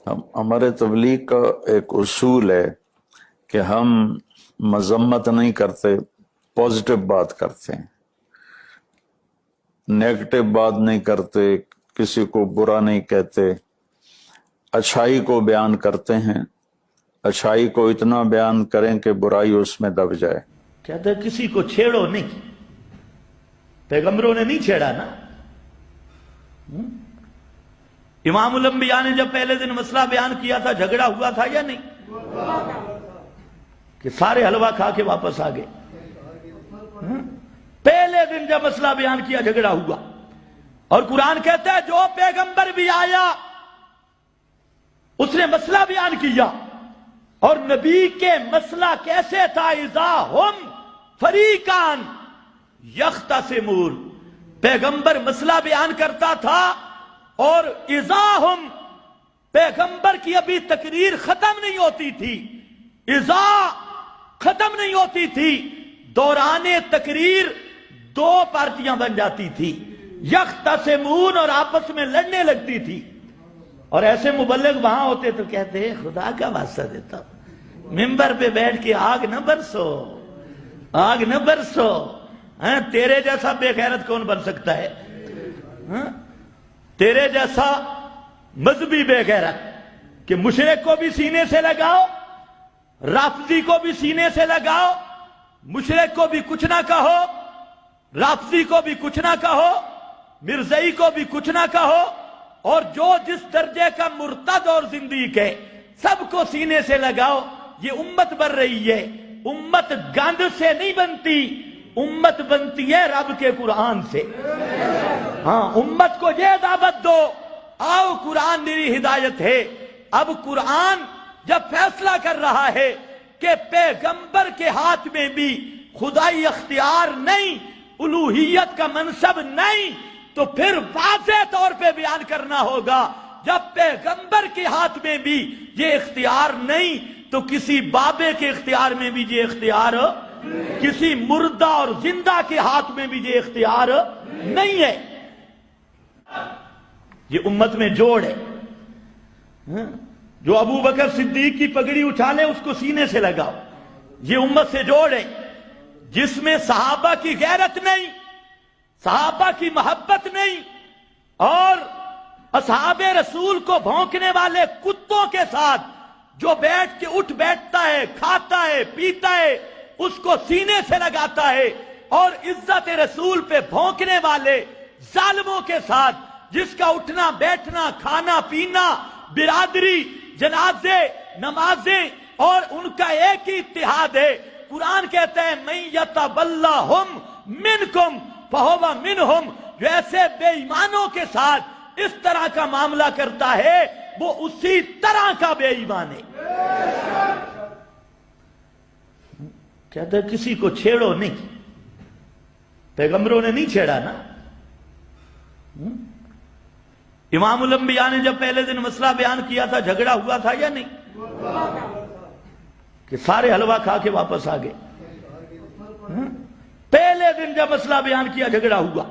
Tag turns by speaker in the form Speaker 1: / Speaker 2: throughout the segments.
Speaker 1: हमारे तबलीग का एक उसूल है कि हम मजम्मत नहीं करते, पॉजिटिव बात करते हैं, नेगेटिव बात नहीं करते, किसी को बुरा नहीं कहते, अच्छाई को बयान करते हैं। अच्छाई को इतना बयान करें कि बुराई उसमें दब जाए।
Speaker 2: कहते किसी को छेड़ो नहीं, पैगंबरों ने नहीं छेड़ा ना। इमामुल अंबिया ने जब पहले दिन मसला बयान किया था, झगड़ा हुआ था या नहीं? कि सारे हलवा खा के वापस आ गए। पहले दिन जब मसला बयान किया, झगड़ा हुआ। और कुरान कहता है जो पैगंबर भी आया उसने मसला बयान किया। और नबी के मसला कैसे था? इज़ा हुम फरीकान यख्तसिमून। पैगंबर मसला बयान करता था और इज़ा हुम, पैगंबर की अभी तकरीर खत्म नहीं होती थी, इज़ा खत्म नहीं होती थी, दौराने तकरीर दो पार्टियां बन जाती थी, यख्तसिमून, और आपस में लड़ने लगती थी। और ऐसे मुबल्लिग वहां होते तो कहते खुदा का वास्ता देता हूं, मिंबर पे बैठ के आग न बरसो, आग न बरसो। तेरे जैसा बेगैरत कौन बन सकता है? तेरे जैसा मजहबी बेगैरत कि मुशरिक को भी सीने से लगाओ, राफजी को भी सीने से लगाओ, मुशरिक को भी कुछ ना कहो, राफजी को भी कुछ ना कहो, मिर्जई को भी कुछ ना कहो, और जो जिस दर्जे का मुर्तद और जिंदीक है सबको सीने से लगाओ। ये उम्मत बन रही है। उम्मत गंद से नहीं बनती, उम्मत बनती है रब के कुरान से। हाँ, उम्मत को ये दावत दो, आओ कुरान मेरी हिदायत है। अब कुरान जब फैसला कर रहा है कि पैगंबर के हाथ में भी खुदाई अख्तियार नहीं, उलूहियत का मनसब नहीं, तो फिर वाज़ेह तौर पे बयान करना होगा जब पैगंबर के हाथ में भी ये इख्तियार नहीं तो किसी बाबे के इख्तियार में भी ये इख्तियार, किसी मुर्दा और जिंदा के हाथ में भी ये इख्तियार नहीं है। ये उम्मत में जोड़ है। जो अबू बकर सिद्दीक की पगड़ी उछाले उसको सीने से लगाओ, ये उम्मत से जोड़ है। जिसमें सहाबा की गैरत नहीं, सहाबा की मोहब्बत नहीं, और असहाबे रसूल को भौंकने वाले कुत्तों के साथ जो बैठ के उठ बैठता है, खाता है, पीता है, उसको सीने से लगाता है। और इज्जत रसूल पे भौंकने वाले जालिमों के साथ जिसका उठना बैठना, खाना पीना, बिरादरी, जनाजे, नमाजें और उनका एक ही इत्तिहाद है। कुरान कहता है मैं यतबल्लाहुम मिनकुम फहुवा मिनहुम। जो ऐसे बेईमानों के साथ इस तरह का मामला करता है वो उसी तरह का बेईमान है। कहते किसी को छेड़ो नहीं, पैगंबरों ने नहीं छेड़ा ना। इमामुल अंबिया ने जब पहले दिन मसला बयान किया था, झगड़ा हुआ था या नहीं? कि सारे हलवा खा के वापस आ गए। पहले दिन जब मसला बयान किया, झगड़ा हुआ।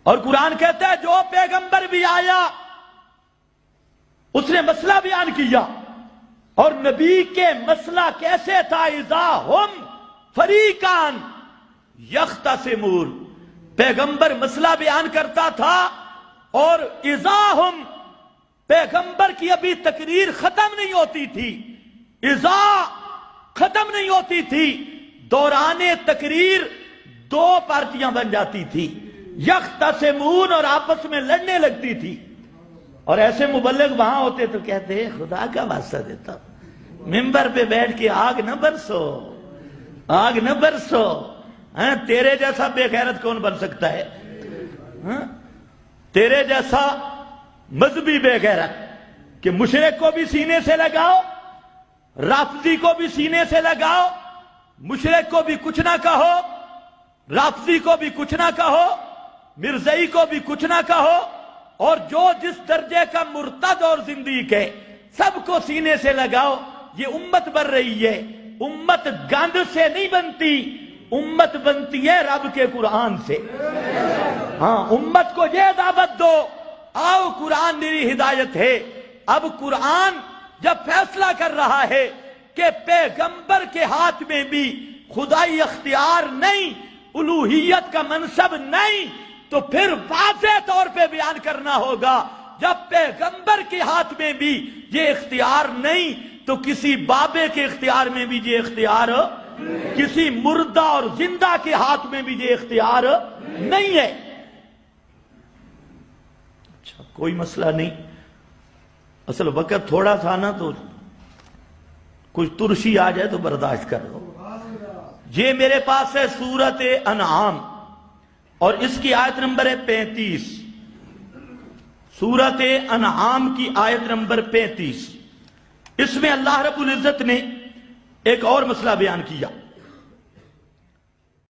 Speaker 2: और कुरान कहता है जो पैगंबर भी आया उसने मसला बयान किया। और नबी के मसला कैसे था? इज़ा हुम फरीकान यख्तसिमून। पैगंबर मसला बयान करता था और इज़ा हुम, पैगंबर की अभी तकरीर खत्म नहीं होती थी, इज़ा खत्म नहीं होती थी, दौराने तकरीर दो पार्टियां बन जाती थी, यख्तसिमून, और आपस में लड़ने लगती थी। और ऐसे मुबल्लिग वहां होते तो कहते खुदा का वास्ता देता हूं, मिंबर पे बैठ के आग न बरसो, आग न बरसो। तेरे जैसा बेगैरत कौन बन सकता है? तेरे जैसा मजहबी बेगैरत कि मुशरिक को भी सीने से लगाओ, राफजी को भी सीने से लगाओ, मुशरिक को भी कुछ ना कहो, राफजी को भी कुछ ना कहो, मिर्जई को भी कुछ ना कहो, और जो जिस दर्जे का मुर्तद और जिंदीक है सबको सीने से लगाओ। ये उम्मत बन रही है। उम्मत गंद से नहीं बनती, उम्मत बनती है रब के कुरान से। हाँ, उम्मत को ये दावत दो, आओ कुरान मेरी हिदायत है। اب قرآن جب فیصلہ کر رہا ہے کہ پیغمبر کے ہاتھ میں بھی خدائی اختیار نہیں، الوہیت کا منصب نہیں، تو پھر واضح طور پہ بیان کرنا ہوگا جب پیغمبر کے ہاتھ میں بھی یہ اختیار نہیں تو کسی بابے کے اختیار میں بھی یہ اختیار، کسی مردہ اور زندہ کے ہاتھ میں بھی یہ اختیار نہیں ہے۔ اچھا کوئی مسئلہ نہیں، اصل وقت تھوڑا تھا نا تو کچھ ترشی آ جائے تو برداشت کر لو۔ یہ میرے پاس ہے سورت انعام اور اس کی آیت نمبر ہے 35۔ سورت انعام کی آیت نمبر 35، اس میں اللہ رب العزت نے ایک اور مسئلہ بیان کیا۔